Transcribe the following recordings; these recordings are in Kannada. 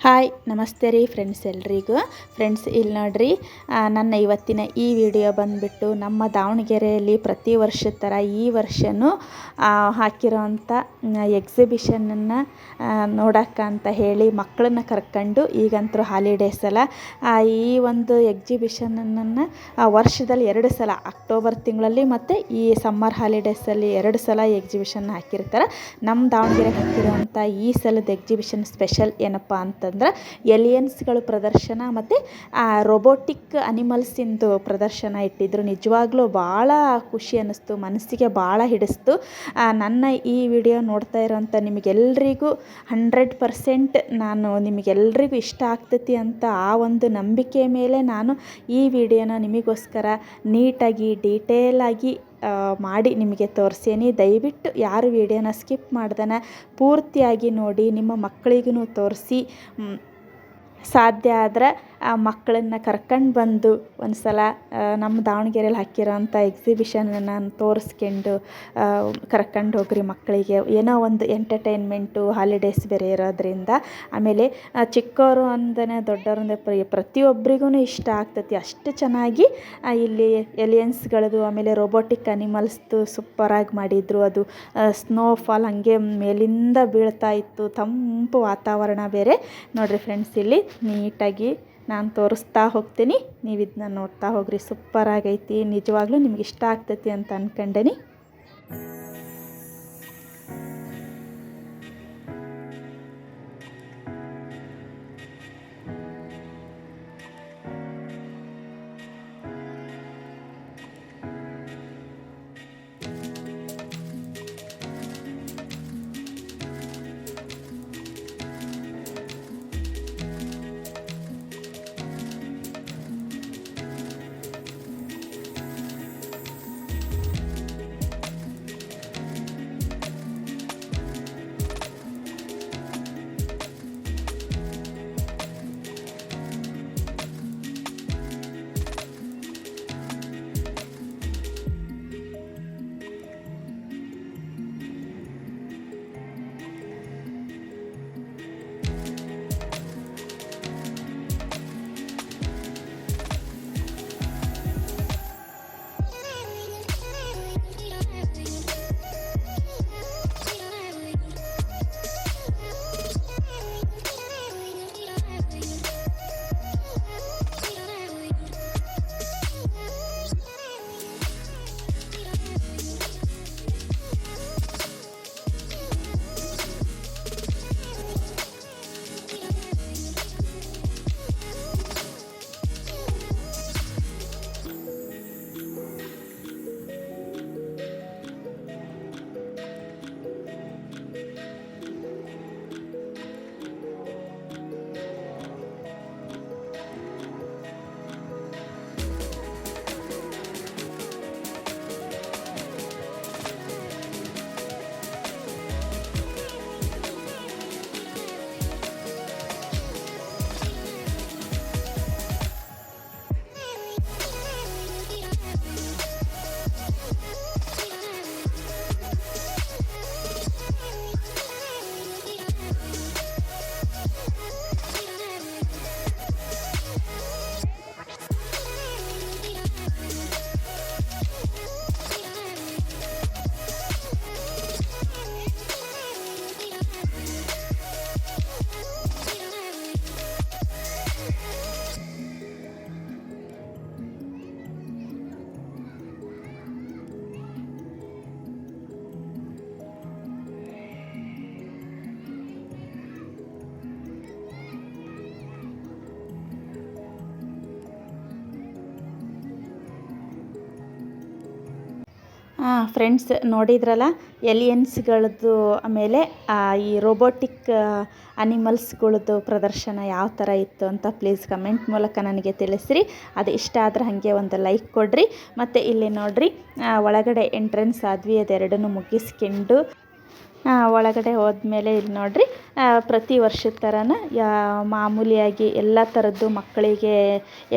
ಹಾಯ್ ನಮಸ್ತೆ ರೀ ಫ್ರೆಂಡ್ಸ್ ಎಲ್ರಿಗೂ. ಫ್ರೆಂಡ್ಸ್ ಇಲ್ಲಿ ನೋಡ್ರಿ, ನನ್ನ ಇವತ್ತಿನ ಈ ವಿಡಿಯೋ ಬಂದುಬಿಟ್ಟು ನಮ್ಮ ದಾವಣಗೆರೆಯಲ್ಲಿ ಪ್ರತಿ ವರ್ಷದ ಥರ ಈ ವರ್ಷವೂ ಹಾಕಿರೋವಂಥ ಎಕ್ಸಿಬಿಷನನ್ನು ನೋಡೋಕ್ಕಂತ ಹೇಳಿ ಮಕ್ಕಳನ್ನ ಕರ್ಕೊಂಡು, ಈಗಂತೂ ಹಾಲಿಡೇಸ್ ಅಲ್ಲ, ಈ ಒಂದು ಎಕ್ಸಿಬಿಷನನ್ನು ವರ್ಷದಲ್ಲಿ 2 ಸಲ ಅಕ್ಟೋಬರ್ ತಿಂಗಳಲ್ಲಿ ಮತ್ತು ಈ ಸಮ್ಮರ್ ಹಾಲಿಡೇಸಲ್ಲಿ 2 ಸಲ ಎಕ್ಸಿಬಿಷನ್ ಹಾಕಿರ್ತಾರೆ. ನಮ್ಮ ದಾವಣಗೆರೆಗೆ ಹಾಕಿರೋವಂಥ ಈ ಸಲದ ಎಕ್ಸಿಬಿಷನ್ ಸ್ಪೆಷಲ್ ಏನಪ್ಪ ಅಂತಂದ್ರೆ ಎಲಿಯನ್ಸ್ಗಳು ಪ್ರದರ್ಶನ ಮತ್ತು ರೋಬೋಟಿಕ್ ಅನಿಮಲ್ಸಿಂದು ಪ್ರದರ್ಶನ ಇಟ್ಟಿದ್ರು. ನಿಜವಾಗ್ಲೂ ಭಾಳ ಖುಷಿ ಅನ್ನಿಸ್ತು, ಮನಸ್ಸಿಗೆ ಭಾಳ ಹಿಡಿಸ್ತು. ನನ್ನ ಈ ವಿಡಿಯೋ ನೋಡ್ತಾ ಇರೋಂಥ ನಿಮಗೆಲ್ರಿಗೂ 100% ನಿಮಗೆಲ್ರಿಗೂ ಇಷ್ಟ ಆಗ್ತೈತಿ ಅಂತ ಆ ಒಂದು ನಂಬಿಕೆ ಮೇಲೆ ನಾನು ಈ ವಿಡಿಯೋನ ನಿಮಗೋಸ್ಕರ ನೀಟಾಗಿ ಡೀಟೇಲಾಗಿ ಮಾಡಿ ನಿಮಗೆ ತೋರಿಸೇನಿ. ದಯವಿಟ್ಟು ಯಾರು ವಿಡಿಯೋನ ಸ್ಕಿಪ್ ಮಾಡ್ದನ ಪೂರ್ತಿಯಾಗಿ ನೋಡಿ, ನಿಮ್ಮ ಮಕ್ಕಳಿಗೂ ತೋರಿಸಿ. ಸಾಧ್ಯ ಆದರೆ ಮಕ್ಕಳನ್ನು ಕರ್ಕೊಂಡು ಬಂದು ಒಂದು ಸಲ ನಮ್ಮ ದಾವಣಗೆರೆಯಲ್ಲಿ ಹಾಕಿರೋಂಥ ಎಕ್ಸಿಬಿಷನನ್ನು ತೋರಿಸ್ಕೊಂಡು ಕರ್ಕೊಂಡು ಹೋಗ್ರಿ ಮಕ್ಕಳಿಗೆ. ಏನೋ ಒಂದು ಎಂಟರ್ಟೈನ್ಮೆಂಟು, ಹಾಲಿಡೇಸ್ ಬೇರೆ ಇರೋದ್ರಿಂದ. ಆಮೇಲೆ ಚಿಕ್ಕವರು ಅಂದನೇ ದೊಡ್ಡವರು ಪ್ರತಿಯೊಬ್ಬರಿಗೂ ಇಷ್ಟ ಆಗ್ತೈತಿ. ಅಷ್ಟು ಚೆನ್ನಾಗಿ ಇಲ್ಲಿ ಎಲಿಯನ್ಸ್ಗಳದು ಆಮೇಲೆ ರೋಬೋಟಿಕ್ ಅನಿಮಲ್ಸ್ದು ಸೂಪರಾಗಿ ಮಾಡಿದರು. ಅದು ಸ್ನೋಫಾಲ್ ಹಾಗೆ ಮೇಲಿಂದ ಬೀಳ್ತಾ ಇತ್ತು, ತಂಪು ವಾತಾವರಣ ಬೇರೆ. ನೋಡಿರಿ ಫ್ರೆಂಡ್ಸ್, ಇಲ್ಲಿ ನೀಟಾಗಿ ನಾನು ತೋರಿಸ್ತಾ ಹೋಗ್ತೀನಿ, ನೀವು ಇದನ್ನ ನೋಡ್ತಾ ಹೋಗ್ರಿ. ಸೂಪರಾಗೈತಿ, ನಿಜವಾಗ್ಲೂ ನಿಮ್ಗೆ ಇಷ್ಟ ಆಗ್ತೈತಿ ಅಂತ ಅಂದ್ಕೊಂಡೇನಿ. ಫ್ರೆಂಡ್ಸ್ ನೋಡಿದ್ರಲ್ಲ, ಎಲಿಯನ್ಸ್ಗಳದ್ದು ಆಮೇಲೆ ಈ ರೋಬೋಟಿಕ್ ಅನಿಮಲ್ಸ್ಗಳದ್ದು ಪ್ರದರ್ಶನ ಯಾವ ಥರ ಇತ್ತು ಅಂತ ಪ್ಲೀಸ್ ಕಮೆಂಟ್ ಮೂಲಕ ನನಗೆ ತಿಳಿಸ್ರಿ. ಅದು ಇಷ್ಟ ಆದರೆ ಹಾಗೆ ಒಂದು ಲೈಕ್ ಕೊಡಿರಿ. ಮತ್ತು ಇಲ್ಲಿ ನೋಡಿರಿ, ಒಳಗಡೆ ಎಂಟ್ರೆನ್ಸ್ ಆದ್ವಿ, ಅದೆರಡನ್ನೂ ಮುಗಿಸ್ಕೊಂಡು ಒಳಗಡೆ ಹೋದ್ಮೇಲೆ ಇಲ್ಲಿ ನೋಡಿರಿ, ಪ್ರತಿ ವರ್ಷದ ಥರನ ಮಾಮೂಲಿಯಾಗಿ ಎಲ್ಲ ಥರದ್ದು ಮಕ್ಕಳಿಗೆ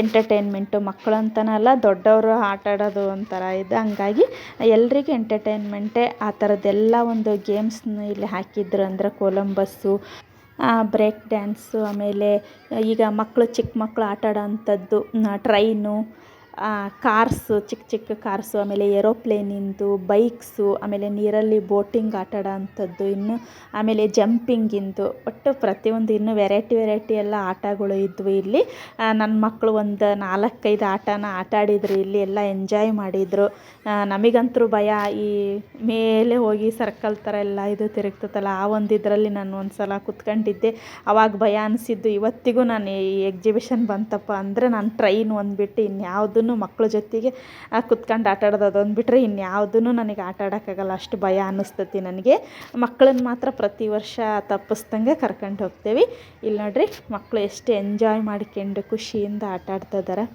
ಎಂಟರ್ಟೈನ್ಮೆಂಟು, ಮಕ್ಕಳು ಅಂತನಲ್ಲ ದೊಡ್ಡವರು ಆಟ ಆಡೋದು ಒಂಥರ ಇದೆ. ಹಂಗಾಗಿ ಎಲ್ರಿಗೂ ಎಂಟರ್ಟೈನ್ಮೆಂಟೇ ಆ ಥರದ್ದೆಲ್ಲ ಒಂದು ಗೇಮ್ಸ್ನ ಇಲ್ಲಿ ಹಾಕಿದ್ರು. ಅಂದರೆ ಕೊಲಂಬಸ್ಸು, ಬ್ರೇಕ್ ಡ್ಯಾನ್ಸು, ಆಮೇಲೆ ಈಗ ಮಕ್ಕಳು ಚಿಕ್ಕ ಮಕ್ಕಳು ಆಟ ಆಡೋ ಅಂಥದ್ದು ಟ್ರೈನು, ಕಾರ್ಸು, ಚಿಕ್ಕ ಚಿಕ್ಕ ಕಾರ್ಸು, ಆಮೇಲೆ ಏರೋಪ್ಲೇನಿಂದು, ಬೈಕ್ಸು, ಆಮೇಲೆ ನೀರಲ್ಲಿ ಬೋಟಿಂಗ್ ಆಟ ಆಡೋ ಅಂಥದ್ದು, ಇನ್ನು ಆಮೇಲೆ ಜಂಪಿಂಗಿಂದು, ಒಟ್ಟು ಪ್ರತಿಯೊಂದು ಇನ್ನೂ ವೆರೈಟಿ ಎಲ್ಲ ಆಟಗಳು ಇದ್ವು ಇಲ್ಲಿ. ನನ್ನ ಮಕ್ಕಳು ಒಂದು 4-5 ಆಟನ ಆಟ ಆಡಿದ್ರು ಇಲ್ಲಿ, ಎಲ್ಲ ಎಂಜಾಯ್ ಮಾಡಿದರು. ನಮಗಂತೂ ಭಯ, ಈ ಮೇಲೆ ಹೋಗಿ ಸರ್ಕಲ್ ಥರ ಎಲ್ಲ ಇದು ತಿರುಗ್ತದಲ್ಲ, ಆ ಒಂದು ಇದರಲ್ಲಿ ನಾನು ಒಂದು ಸಲ ಕುತ್ಕೊಂಡಿದ್ದೆ. ಅವಾಗ ಭಯ ಅನಿಸಿದ್ದು. ಇವತ್ತಿಗೂ ನಾನು ಈ ಎಕ್ಸಿಬಿಷನ್ ಬಂತಪ್ಪ ಅಂದರೆ ನಾನು ಟ್ರೈನ್ ಒಂದು ಬಿಟ್ಟು ಇನ್ಯಾವುದೂ ಮಕ್ಕಳ ಜೊತೆಗೆ ಕುತ್ಕೊಂಡು ಆಟ ಆಡೋದು ಅದೊಂದು ಬಿಟ್ಟರೆ ಇನ್ಯಾವುದೂ ನನಗೆ ಆಟ ಆಡೋಕ್ಕಾಗಲ್ಲ, ಅಷ್ಟು ಭಯ ಅನ್ನಿಸ್ತತಿ ನನಗೆ. ಮಕ್ಕಳನ್ನ ಮಾತ್ರ ಪ್ರತಿ ವರ್ಷ ತಪ್ಪಿಸ್ದಂಗೆ ಕರ್ಕೊಂಡು ಹೋಗ್ತೇವೆ. ಇಲ್ಲಿ ನೋಡ್ರಿ ಮಕ್ಕಳು ಎಷ್ಟು ಎಂಜಾಯ್ ಮಾಡ್ಕೊಂಡು ಖುಷಿಯಿಂದ ಆಟ ಆಡ್ತಿದ್ದಾರೆ.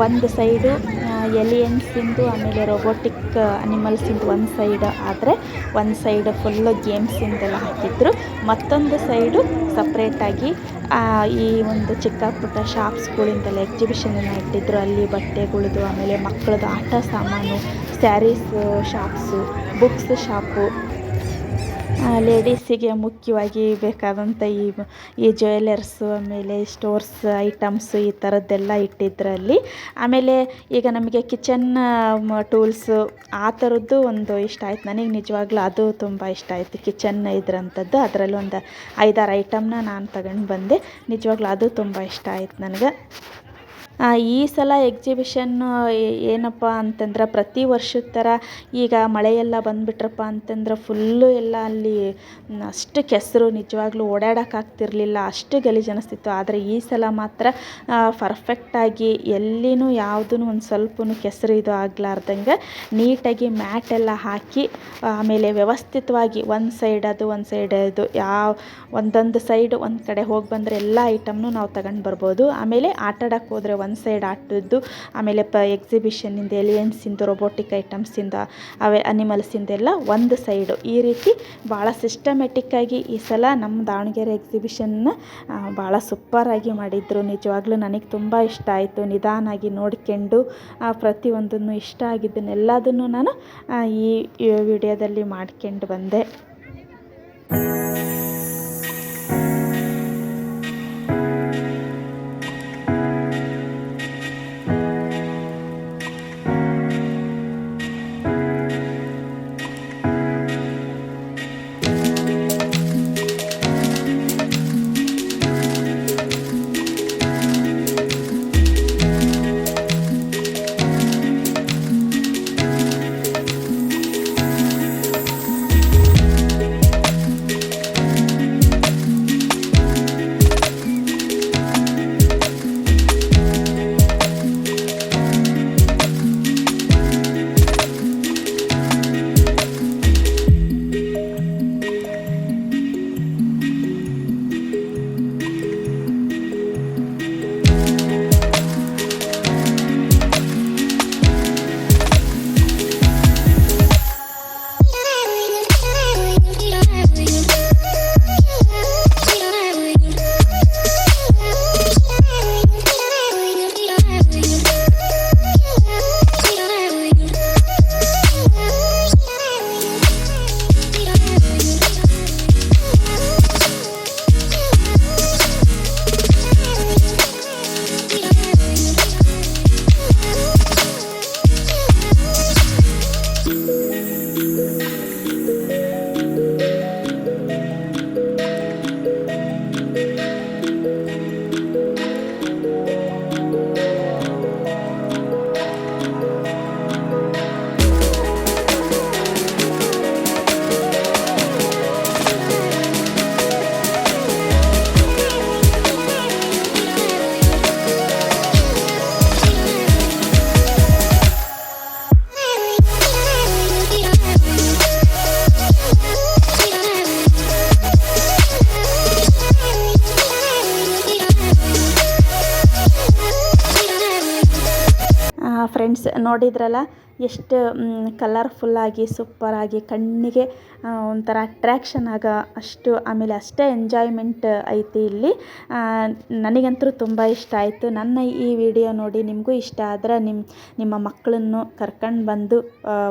ಒಂದು ಸೈಡು ಎಲಿಯನ್ಸಿಂದು, ಆಮೇಲೆ ರೋಬೋಟಿಕ್ ಅನಿಮಲ್ಸಿಂದು ಒಂದು ಸೈಡ್ ಆದರೆ, ಒಂದು ಸೈಡ್ ಫುಲ್ಲು ಗೇಮ್ಸಿಂದೆಲ್ಲ ಹಾಕಿದ್ರು. ಮತ್ತೊಂದು ಸೈಡು ಸಪ್ರೇಟಾಗಿ ಈ ಒಂದು ಚಿಕ್ಕ ಪುಟ್ಟ ಶಾಪ್ಸ್ಗಳಿಂದೆಲ್ಲ ಎಕ್ಸಿಬಿಷನನ್ನು ಇಟ್ಟಿದ್ರು. ಅಲ್ಲಿ ಬಟ್ಟೆಗಳದ್ದು, ಆಮೇಲೆ ಮಕ್ಕಳದ್ದು ಆಟ ಸಾಮಾನು, ಸ್ಯಾರೀಸ್ ಶಾಪ್ಸು, ಬುಕ್ಸ್ ಶಾಪು, ಲೇಡೀಸಿಗೆ ಮುಖ್ಯವಾಗಿ ಬೇಕಾದಂಥ ಈ ಜ್ಯುವೆಲರ್ಸು, ಆಮೇಲೆ ಸ್ಟೋರ್ಸ್ ಐಟಮ್ಸು, ಈ ಥರದ್ದೆಲ್ಲ ಇಟ್ಟಿದ್ರಲ್ಲಿ. ಆಮೇಲೆ ಈಗ ನಮಗೆ ಕಿಚನ್ ಟೂಲ್ಸು ಆ ಥರದ್ದು ಒಂದು ಇಷ್ಟ ಆಯ್ತು ನನಗೆ. ನಿಜವಾಗ್ಲೂ ಅದು ತುಂಬ ಇಷ್ಟ ಆಯಿತು, ಕಿಚನ್ ಇದ್ರಂಥದ್ದು. ಅದರಲ್ಲಿ ಒಂದು 5-6 ಐಟಮ್ನ ನಾನು ತಗೊಂಡು ಬಂದೆ. ನಿಜವಾಗ್ಲೂ ಅದು ತುಂಬ ಇಷ್ಟ ಆಯ್ತು ನನಗೆ. ಈ ಸಲ ಎಕ್ಸಿಬಿಷನ್ನು ಏನಪ್ಪ ಅಂತಂದ್ರೆ, ಪ್ರತಿ ವರ್ಷದ ಥರ ಈಗ ಮಳೆಯೆಲ್ಲ ಬಂದುಬಿಟ್ರಪ್ಪ ಅಂತಂದ್ರೆ ಫುಲ್ಲು ಎಲ್ಲ ಅಲ್ಲಿ ಅಷ್ಟು ಕೆಸರು, ನಿಜವಾಗ್ಲೂ ಓಡಾಡೋಕ್ಕಾಗ್ತಿರ್ಲಿಲ್ಲ, ಅಷ್ಟು ಗಲೀಜು ಅನ್ನಿಸ್ತಿತ್ತು. ಆದರೆ ಈ ಸಲ ಮಾತ್ರ ಪರ್ಫೆಕ್ಟಾಗಿ ಎಲ್ಲಿನೂ ಯಾವುದೂ ಒಂದು ಸ್ವಲ್ಪನೂ ಕೆಸರು ಇದು ಆಗಲಾರ್ದಂಗೆ ನೀಟಾಗಿ ಮ್ಯಾಟೆಲ್ಲ ಹಾಕಿ, ಆಮೇಲೆ ವ್ಯವಸ್ಥಿತವಾಗಿ ಒಂದು ಸೈಡ್ ಅದು ಒಂದು ಸೈಡ್ ಇದು ಒಂದೊಂದು ಸೈಡ್ ಒಂದು ಕಡೆ ಹೋಗಿ ಬಂದರೆ ಎಲ್ಲ ಐಟಮ್ನು ನಾವು ತಗೊಂಡು ಬರ್ಬೋದು. ಆಮೇಲೆ ಆಟ ಆಡೋಕ್ಕೆ ಹೋದರೆ ಒಂದು ಸೈಡ್ ಆಟದ್ದು, ಆಮೇಲೆ ಎಕ್ಸಿಬಿಷನ್ನಿಂದ ಎಲಿಯನ್ಸಿಂದು, ರೋಬೋಟಿಕ್ ಐಟಮ್ಸಿಂದ, ಅವೇ ಅನಿಮಲ್ಸಿಂದೆಲ್ಲ ಒಂದು ಸೈಡು. ಈ ರೀತಿ ಭಾಳ ಸಿಸ್ಟಮೆಟಿಕ್ಕಾಗಿ ಈ ಸಲ ನಮ್ಮ ದಾವಣಗೆರೆ ಎಕ್ಸಿಬಿಷನ್ನ ಭಾಳ ಸೂಪರಾಗಿ ಮಾಡಿದರು. ನಿಜವಾಗ್ಲೂ ನನಗೆ ತುಂಬ ಇಷ್ಟ ಆಯಿತು. ನಿಧಾನಾಗಿ ನೋಡ್ಕೊಂಡು ಪ್ರತಿಯೊಂದನ್ನು ಇಷ್ಟ ಆಗಿದ್ದನ್ನೆಲ್ಲದನ್ನು ನಾನು ಈ ವಿಡಿಯೋದಲ್ಲಿ ಮಾಡ್ಕೊಂಡು ಬಂದೆ. ಫ್ರೆಂಡ್ಸ್ ನೋಡಿದ್ರಲ್ಲ ಎಷ್ಟು ಕಲರ್ಫುಲ್ಲಾಗಿ ಸೂಪರಾಗಿ ಕಣ್ಣಿಗೆ ಒಂಥರ ಅಟ್ರ್ಯಾಕ್ಷನ್ ಆಗೋ ಅಷ್ಟು, ಆಮೇಲೆ ಅಷ್ಟೇ ಎಂಜಾಯ್ಮೆಂಟ್ ಐತಿ ಇಲ್ಲಿ. ನನಗಂತೂ ತುಂಬ ಇಷ್ಟ ಆಯಿತು. ನನ್ನ ಈ ವಿಡಿಯೋ ನೋಡಿ ನಿಮಗೂ ಇಷ್ಟ ಆದರೆ ನಿಮ್ಮ ಮಕ್ಕಳನ್ನು ಕರ್ಕೊಂಡು ಬಂದು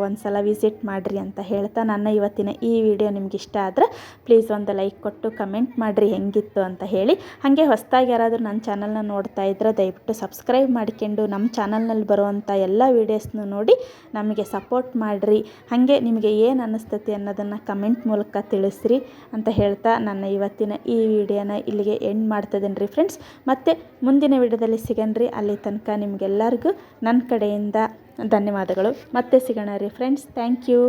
ಒಂದು ಸಲ ವಿಸಿಟ್ ಮಾಡಿರಿ ಅಂತ ಹೇಳ್ತಾ, ನನ್ನ ಇವತ್ತಿನ ಈ ವಿಡಿಯೋ ನಿಮ್ಗೆ ಇಷ್ಟ ಆದರೆ ಪ್ಲೀಸ್ ಒಂದು ಲೈಕ್ ಕೊಟ್ಟು ಕಮೆಂಟ್ ಮಾಡಿರಿ ಹೆಂಗಿತ್ತು ಅಂತ ಹೇಳಿ. ಹಾಗೆ ಹೊಸದಾಗಿ ಯಾರಾದರೂ ನನ್ನ ಚಾನಲ್ನ ನೋಡ್ತಾ ಇದ್ದರೆ ದಯವಿಟ್ಟು ಸಬ್ಸ್ಕ್ರೈಬ್ ಮಾಡ್ಕೊಂಡು ನಮ್ಮ ಚಾನಲ್ನಲ್ಲಿ ಬರುವಂಥ ಎಲ್ಲ ವೀಡಿಯೋಸ್ನು ನೋಡಿ ನಮಗೆ ಸಪೋರ್ಟ್ ಮಾಡಿರಿ. ಹಾಗೆ ನಿಮಗೆ ಏನು ಅನ್ನಿಸ್ತೈತಿ ಅನ್ನೋದನ್ನು ಕಮೆಂಟ್ ಮೂಲಕ ತಿಳಿಸ್ರಿ ಅಂತ ಹೇಳ್ತಾ ನನ್ನ ಇವತ್ತಿನ ಈ ವಿಡಿಯೋನ ಇಲ್ಲಿಗೆ ಎಂಡ್ ಮಾಡ್ತಿದ್ದೇನೆ ರೀ ಫ್ರೆಂಡ್ಸ್. ಮತ್ತು ಮುಂದಿನ ವಿಡಿಯೋದಲ್ಲಿ ಸಿಗಣ್ರಿ. ಅಲ್ಲಿ ತನಕ ನಿಮಗೆಲ್ಲರಿಗೂ ನನ್ನ ಕಡೆಯಿಂದ ಧನ್ಯವಾದಗಳು. ಮತ್ತೆ ಸಿಗೋಣ ರೀ ಫ್ರೆಂಡ್ಸ್. Thank you.